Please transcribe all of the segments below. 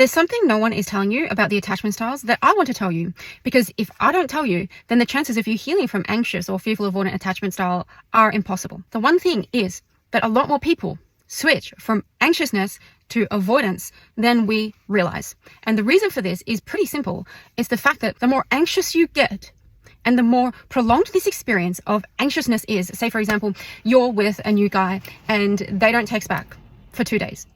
There's something no one is telling you about the attachment styles that I want to tell you, because if I don't tell you, then the chances of you healing from anxious or fearful avoidant attachment style are impossible. The one thing is that a lot more people switch from anxiousness to avoidance than we realize. And the reason for this is pretty simple. It's the fact that the more anxious you get, and the more prolonged this experience of anxiousness is, say for example, you're with a new guy and they don't text back for 2 days.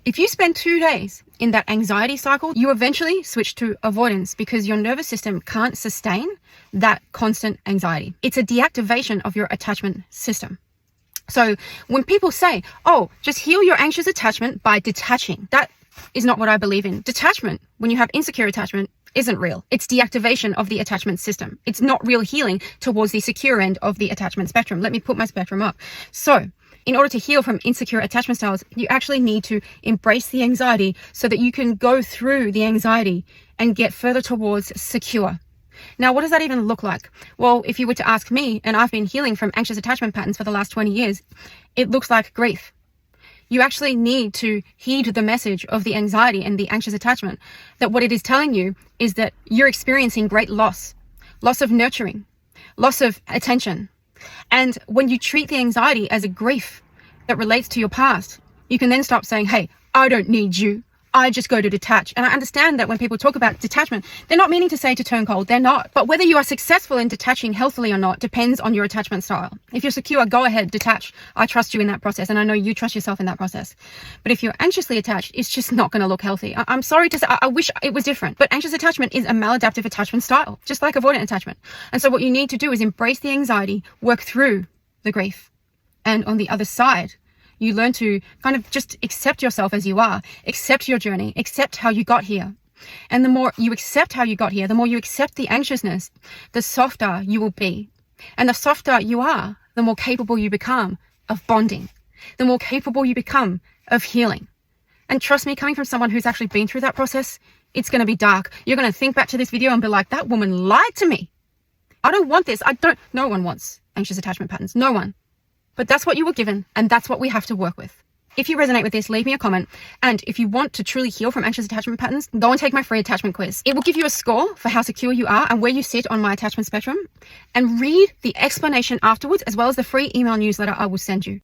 If you spend 2 days in that anxiety cycle, you eventually switch to avoidance because your nervous system can't sustain that constant anxiety. It's a deactivation of your attachment system. So when people say, oh, just heal your anxious attachment by detaching, that is not what I believe in. Detachment, when you have insecure attachment, isn't real. It's deactivation of the attachment system. It's not real healing towards the secure end of the attachment spectrum. Let me put my spectrum up. So in order to heal from insecure attachment styles, you actually need to embrace the anxiety so that you can go through the anxiety and get further towards secure. Now, what does that even look like? Well, if you were to ask me, and I've been healing from anxious attachment patterns for the last 20 years, it looks like grief. You actually need to heed the message of the anxiety and the anxious attachment, that what it is telling you is that you're experiencing great loss of nurturing, loss of attention. And when you treat the anxiety as a grief that relates to your past, you can then stop saying, hey, I don't need you. I just go to detach. And I understand that when people talk about detachment, they're not meaning to say to turn cold. They're not. But whether you are successful in detaching healthily or not depends on your attachment style. If you're secure, go ahead, detach. I trust you in that process. And I know you trust yourself in that process. But if you're anxiously attached, it's just not going to look healthy. I'm sorry to say, I wish it was different. But anxious attachment is a maladaptive attachment style, just like avoidant attachment. And so what you need to do is embrace the anxiety, work through the grief. And on the other side, you learn to kind of just accept yourself as you are, accept your journey, accept how you got here. And the more you accept how you got here, the more you accept the anxiousness, the softer you will be. And the softer you are, the more capable you become of bonding, the more capable you become of healing. And trust me, coming from someone who's actually been through that process, it's going to be dark. You're going to think back to this video and be like, that woman lied to me. I don't want this. No one wants anxious attachment patterns. No one. But that's what you were given, and that's what we have to work with. If you resonate with this, leave me a comment. And if you want to truly heal from anxious attachment patterns, go and take my free attachment quiz. It will give you a score for how secure you are and where you sit on my attachment spectrum. And read the explanation afterwards, as well as the free email newsletter I will send you.